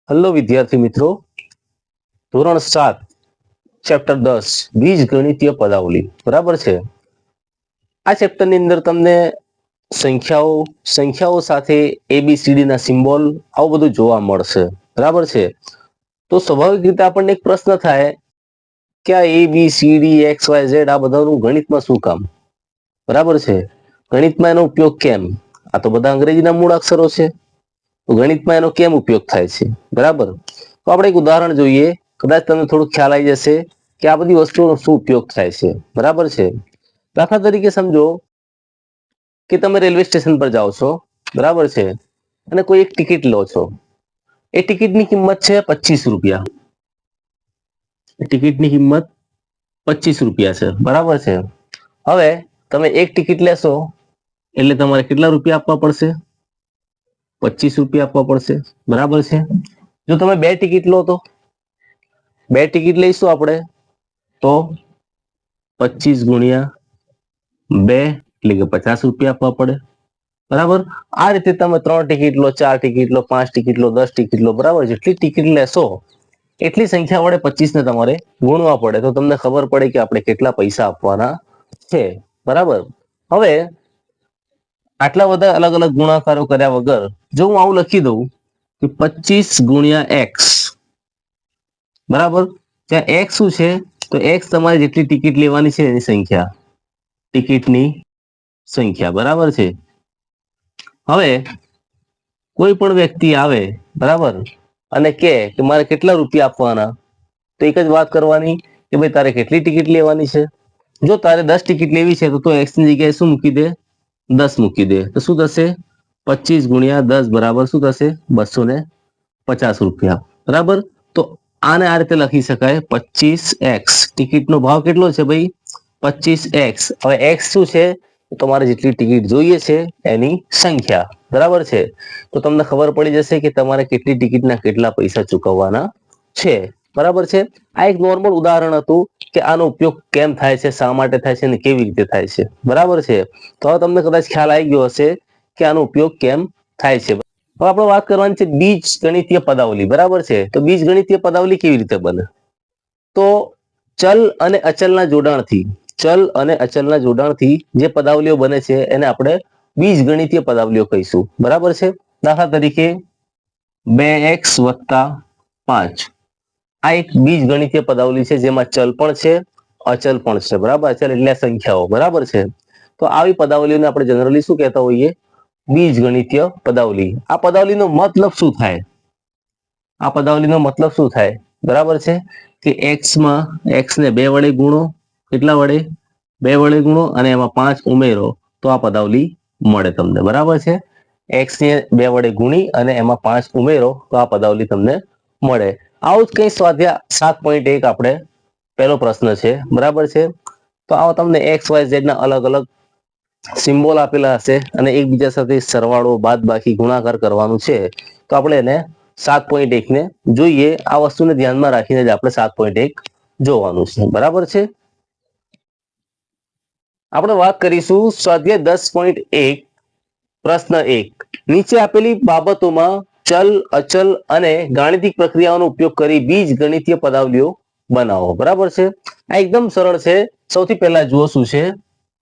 Hello વિદ્યાર્થી મિત્રો, ધોરણ 7 ચેપ્ટર 10 બીજ ગણિતીય પદાવલી બરાબર છે। આ ચેપ્ટરની અંદર તમને સંખ્યાઓ સાથે ABCD ના સિમ્બોલ આવું બધું જોવા મળશે બરાબર છે। તો સ્વાભાવિક રીતે આપણને એક પ્રશ્ન થાય કે આ ABCD XYZ આ બધાનું ગણિતમાં શું કામ બરાબર છે। ગણિતમાં એનો ઉપયોગ કેમ? આ તો બધા અંગ્રેજીના મૂળ અક્ષરો છે, તો ગણિતમાં એનો કેમ ઉપયોગ થાય છે બરાબર। તો આપણે એક ઉદાહરણ જોઈએ, કદાચ તમને થોડું ખ્યાલ આવી જશે કે આ બધી વસ્તુઓનો શું ઉપયોગ થાય છે બરાબર છે। દાખલા તરીકે સમજો કે તમે રેલવે સ્ટેશન પર જાઓ છો બરાબર છે, અને કોઈ એક ટિકિટ લો છો। એ ટિકિટની કિંમત છે 25 રૂપિયા। ટિકિટની કિંમત 25 રૂપિયા છે બરાબર છે। હવે તમે એક ટિકિટ લેશો એટલે તમારે કેટલા રૂપિયા આપવા પડશે? 25 રૂપિયા આપવા પડશે બરાબર છે। જો તમે બે ટિકિટ લો તો બે ટિકિટ લઈશું આપણે તો 25 ગુણ્યા 2 એટલે કે 50 રૂપિયા આપવા પડે બરાબર। આ રીતે તમે 3 ટિકિટ લો, 4 ટિકિટ લો, 5 ટિકિટ લો, 10 ટિકિટ લો બરાબર, જેટલી ટિકિટ લેશો એટલી સંખ્યા વડે 25 ને તમારે ગુણવા પડે, તો તમને ખબર પડે કે આપણે કેટલા પૈસા આપવાના છે બરાબર। હવે આટલા બધા અલગ અલગ ગુણાકારો કર્યા વગર જો હું આવું લખી દઉં કે 25 ગુણ્યા x બરાબર, ત્યાં x શું છે તો x તમારે જેટલી ટિકિટ લેવાની છે એની સંખ્યા, ટિકિટની સંખ્યા બરાબર છે। હવે કોઈ પણ વ્યક્તિ આવે બરાબર અને કે મારે કેટલા રૂપિયા આપવાના, તો એક જ વાત કરવાની કે ભાઈ તારે કેટલી ટિકિટ લેવાની છે। જો તારે 10 ટિકિટ લેવી છે તો x ની જગ્યાએ શું મૂકી દે? 10 મૂકી દે, તો શું થશે? 25 ગુણ્યા 10 બરાબર શું થશે? 250 રૂપિયા બરાબર। તો આને આ રીતે લખી શકાય 25x, ટિકિટનો ભાવ કેટલો છે ભાઈ? 25x। હવે x શું છે? તમારે જેટલી ટિકિટ જોઈએ છે એની સંખ્યા બરાબર છે। તો તમને ખબર પડી જશે કે તમારે કેટલી ટિકિટના કેટલા પૈસા ચૂકવવાના છે બરાબર છે। આ એક નોર્મલ ઉદાહરણ હતું કે આનો ઉપયોગ કેમ થાય છે, શા માટે થાય છે અને કેવી રીતે થાય છે બરાબર છે। તો હવે તમને કદાચ ખ્યાલ આવી ગયો હશે કે આનો ઉપયોગ કેમ થાય છે। હવે આપણે વાત કરવાની છે બીજ ગણિતીય પદાવલી બરાબર છે। તો બીજ ગણિતીય પદાવલી કેવી રીતે બને? તો ચલ અને અચલના જોડાણથી જે પદાવલીઓ બને છે એને આપણે બીજ ગણિતીય પદાવલીઓ કહીશું બરાબર છે। દાખલા તરીકે 2x + 5 આ એક બીજ ગણિતીય પદાવલી છે, જેમાં ચલ પણ છે અચલ પણ છે બરાબર। અચલ એટલે સંખ્યાઓ બરાબર છે। તો આવી પદાવલીઓને આપણે જનરલી શું કહેતા હોઈએ? બીજ ગણિતીય પદાવલી। આ પદાવલીનો મતલબ શું થાય? આ પદાવલીનો મતલબ શું થાય બરાબર છે કે x ને 2 વડે ગુણો, કેટલા વડે? 2 વડે ગુણો અને એમાં 5 ઉમેરો તો આ પદાવલી મળે તમને બરાબર છે। x ને 2 વડે ગુણી અને એમાં 5 ઉમેરો તો આ પદાવલી તમને મળે। આવું જ કંઈ સ્વાધ્યાય 7.1 આપણે પહેલો પ્રશ્ન છે બરાબર છે। તો આવો તમને XYZ ના અલગ અલગ સિમ્બોલ આપેલા હશે અને એકબીજા સાથે સરવાળો, બાદબાકી, ગુણાકાર કરવાનું છે, તો આપણે એને 7.1 ને જોઈએ। આ વસ્તુને ધ્યાનમાં રાખીને જ આપણે 7.1 જોવાનું છે બરાબર છે। આપણે વાત કરીશું સ્વાધ્યાય 10.1 પ્રશ્ન 1, નીચે આપેલી બાબતોમાં ચલ, અચલ અને ગાણિતિક પ્રક્રિયાઓનો ઉપયોગ કરી બીજ ગણિતીય પદાવલીઓ બનાવો બરાબર છે। આ એકદમ સરળ છે। સૌથી પહેલા જુઓ શું છે,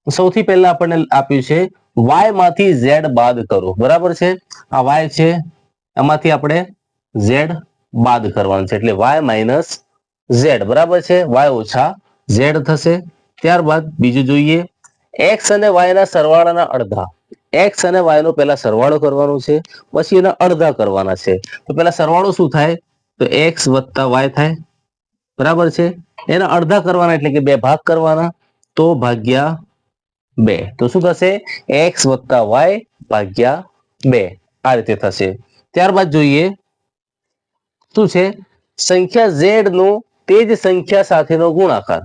સૌથી પહેલા આપણને આપ્યું છે y માંથી z બાદ કરો બરાબર છે। આ y છે, આમાંથી આપણે z બાદ કરવાનું છે એટલે y - z બરાબર છે। y ઓછા z થશે। ત્યારબાદ બીજું જોઈએ, x અને y ના સરવાળાના અડધા, x અને y નો પહેલા સરવાળો કરવાનો છે, પછી એના અડધા કરવાના છે। તો પહેલા સરવાળો શું થાય? તો x + y થાય બરાબર છે। એના અડધા કરવાના એટલે કે 2 ભાગ કરવાના, તો ભાગ્યા 2, તો શું થશે? x + y ભાગ્યા 2 આ રીતે થશે। ત્યારબાદ જોઈએ શું છે, સંખ્યા z નો તે જ સંખ્યા સાથેનો ગુણાકાર,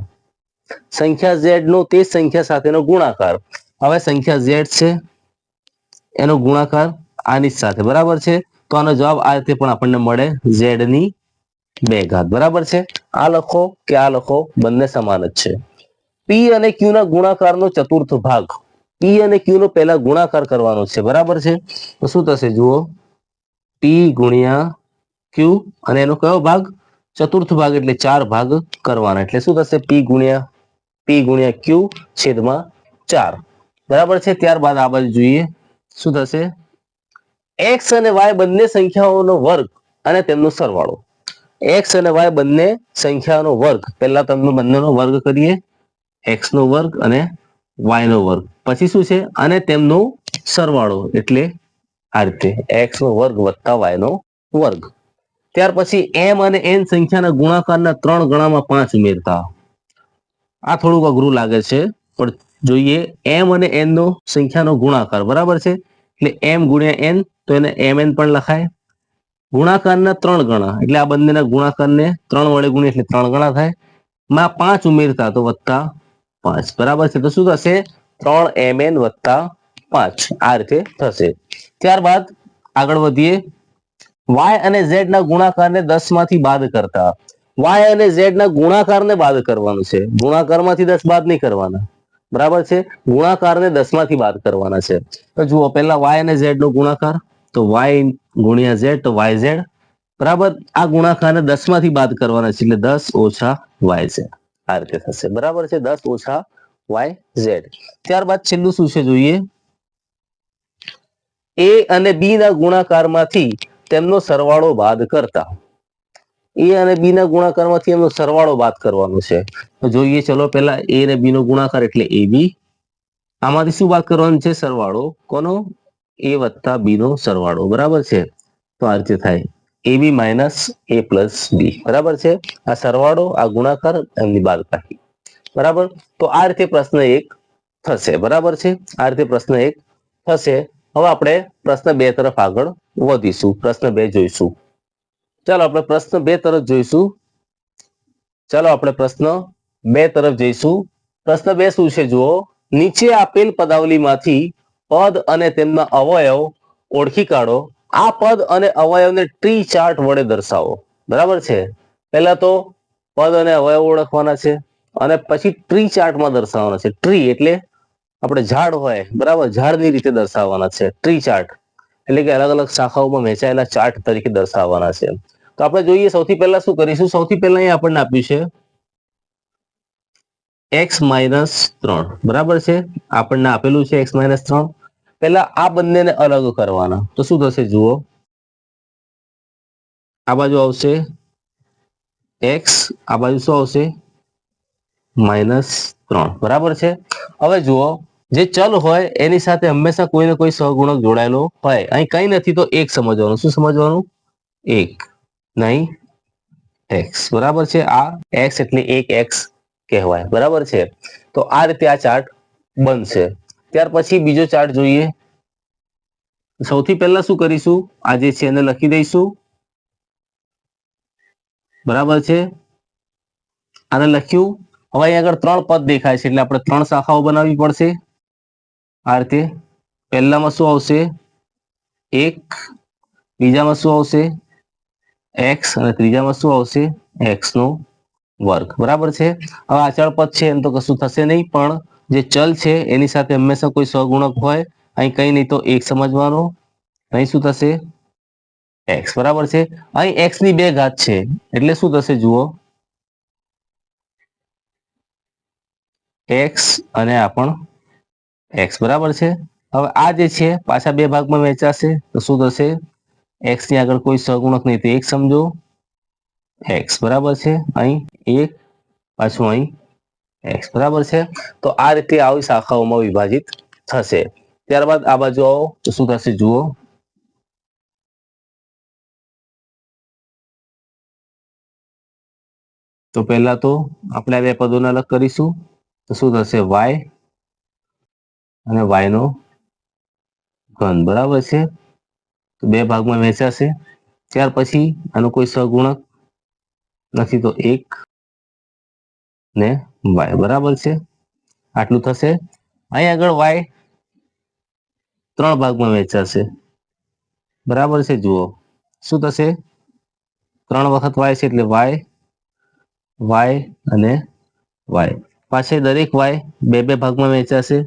સંખ્યા z નો તે જ સંખ્યા સાથેનો ગુણાકાર। હવે સંખ્યા z છે એનો ગુણાકાર આની સાથે બરાબર છે, તો આનો જવાબ આ રીતે પણ આપણને મળે z ની 2 ઘાત બરાબર છે। આ લખો કે આ લખો બંને સમાન જ છે। p અને q ના ગુણાકારનો ચતુર્થ ભાગ, p અને q નો પહેલા ગુણાકાર કરવાનો છે બરાબર છે। તો શું થશે જુઓ, p ગુણ્યા ક્યુ અને એનો કયો ભાગ ચતુર્થ ભાગ એટલે 4 ભાગ કરવાના એટલે શું થશે p ગુણ્યા ક્યુ છેદમાં 4 બરાબર છે ત્યારબાદ આ બાજુ જોઈએ શું થશે x અને y બંને સંખ્યાઓનો વર્ગ અને તેમનો સરવાળો x અને y બંને સંખ્યાનો વર્ગ પહેલા તેમનો બંનેનો વર્ગ કરીએ x નો વર્ગ અને y નો વર્ગ પછી શું છે અને તેમનો સરવાળો એટલે આ રીતે x નો વર્ગ વત્તા y નો વર્ગ ત્યાર પછી m અને n સંખ્યાના ગુણાકારના 3 ગણામાં 5 ઉમેરતા આ થોડુંક અઘરું લાગે છે પણ જોઈએ m અને n નો સંખ્યાનો ગુણાકાર બરાબર છે એટલે m ગુણ્યા n તો એને mn પણ લખાય ગુણાકારના 3 ગણા એટલે આ બંનેના ગુણાકારને 3 વડે ગુણીએ એટલે 3 ગણા થાય માં 5 ઉમેરતા તો વત્તા 5 બરાબર છે તો શું થશે 3mn વત્તા 5 આ રીતે થશે ત્યારબાદ આગળ વધીએ y અને z ના ગુણાકારને 10 માંથી બાદ કરતા y અને z ના ગુણાકારને બાદ કરવાનું છે ગુણાકારમાંથી 10 બાદ નહીં કરવાના બરાબર છે ગુણાકારને 10 માંથી બાદ કરવાના છે તો જુઓ પહેલા y અને z નો ગુણાકાર તો y ગુણ્યા z તો yz બરાબર આ ગુણાકારને 10 માંથી બાદ કરવાના છે એટલે 10 ઓછા yz આ રીતે થશે બરાબર છે 10 ઓછા yz ત્યારબાદ છેલ્લું શું છે જોઈએ a અને b ના ગુણાકારમાંથી તેમનો સરવાળો બાદ કરતા a અને b ના ગુણાકારમાંથી એમનો સરવાળો બાદ કરવાનો છે તો જોઈએ ચલો પહેલા a અને b નો ગુણાકાર એટલે ab આમાંથી શું બાદ કરવાનું છે સરવાળો કોનો a વત્તા b નો સરવાળો બરાબર છે તો આ રીતે થાય ab minus a plus b બરાબર છે આ સરવાળો આ ગુણાકાર એમની બાદબાકી બરાબર તો આ રીતે પ્રશ્ન 1 થશે બરાબર છે આ રીતે પ્રશ્ન 1 થશે હવે આપણે પ્રશ્ન 2 તરફ આગળ વધીશું પ્રશ્ન 2 જોઈશું ચાલો આપણે પ્રશ્ન 2 તરફ જોઈશું ચાલો આપણે પ્રશ્ન 2 તરફ જઈશું પ્રશ્ન 2 શું છે જુઓ નીચે આપેલ પદાવલીમાંથી પદ અને તેમના અવયવ ઓળખી કાઢો આ પદ અને અવયવને ટ્રી ચાર્ટ વડે દર્શાવો બરાબર છે પહેલા તો પદ અને અવયવ ઓળખવાના છે અને પછી ટ્રી ચાર્ટમાં દર્શાવવાના છે ટ્રી એટલે આપણે ઝાડ હોય બરાબર ઝાડની રીતે દર્શાવવાના છે ટ્રી ચાર્ટ એટલે કે અલગ અલગ શાખાઓમાં વહેંચાયેલા ચાર્ટ તરીકે દર્શાવવાના છે તો આપણે જોઈએ સૌથી પહેલા શું કરીશું સૌથી પહેલા અહીં આપણને આપ્યું છે x માઇનસ 3 બરાબર છે આપણને આપેલું છે x માઇનસ 3 પહેલા આ બંનેને અલગ કરવાના તો શું થશે જુઓ આ બાજુ આવશે x આ બાજુ શું આવશે -3 બરાબર છે હવે જુઓ જે ચલ હોય એની સાથે હંમેશા કોઈને કોઈ સહગુણક જોડાયેલો હોય અહીં કઈ નથી તો 1 સમજવાનું શું સમજવાનું 1 નહીં x બરાબર છે આ x એટલે 1x કહેવાય બરાબર છે તો આ રીતે આ ચાર્ટ બનશે ત્યાર પછી બીજો ચાર્ટ જોઈએ સૌથી પહેલા શું કરીશું આ જે છે એને લખી દઈશું બરાબર છે આને લખ્યું હવે અહીં આગળ 3 પદ દેખાય છે એટલે આપણે 3 શાખાઓ બનાવવી પડશે આ રીતે પહેલામાં શું આવશે 1 બીજામાં શું આવશે x અને ત્રીજામાં શું આવશે x નો વર્ગ બરાબર છે હવે અચળ પદ છે એમ તો કશું થશે નહીં પણ જે ચલ છે એની સાથે હંમેશા કોઈ સહગુણક હોય અહીં કઈ નહીં તો 1 સમજવાનો અહીં શું થશે x બરાબર છે અહીં x ની 2 ઘાત છે એટલે શું થશે જુઓ x અને આ પણ x બરાબર છે હવે આ જે છે પાછા 2 ભાગમાં વહેંચાશે તો શું થશે x ની આગળ કોઈ સહગુણક નહીં તો 1 સમજો x બરાબર છે અહીં 1 પાછું અહીં x બરાબર છે તો આ રીતે આવી શાખાઓમાં વિભાજિત થશે ત્યારબાદ આ બાજુ આવો તો શું થશે જુઓ તો પહેલા તો આપણે આ 2 પદોને અલગ કરીશું તો શું થશે y અને y નો ઘન બરાબર છે તો 2 ભાગમાં વહેંચાશે ત્યાર પછી આનો કોઈ સહગુણક નથી તો 1 ને y બરાબર છે આટલું થશે અહીં આગળ y 3 ભાગમાં વહેંચાશે બરાબર છે જુઓ શું થશે 3 વખત y છે એટલે y અને y પાછે દરેક y 2 ભાગમાં વહેંચાશે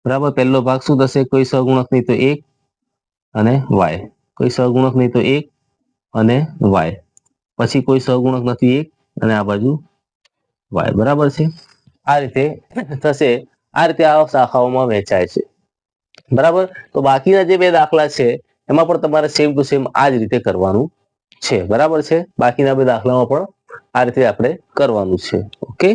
બરાબર પહેલો ભાગ શું થશે કોઈ સહગુણક નહીં તો 1 અને y કોઈ સહગુણક નહીં તો 1 અને y, પછી કોઈ સહગુણક નથી 1 અને આ બાજુ y, બરાબર છે. આ રીતે થશે. આ રીતે આ શાખાઓમાં વહેંચાય છે, બરાબર. તો બાકીના જે બે દાખલા છે એમાં પણ તમારે સેમ ટુ સેમ આ જ રીતે કરવાનું છે, બરાબર છે. બાકીના બે દાખલામાં પણ આ રીતે આપણે કરવાનું છે. ઓકે.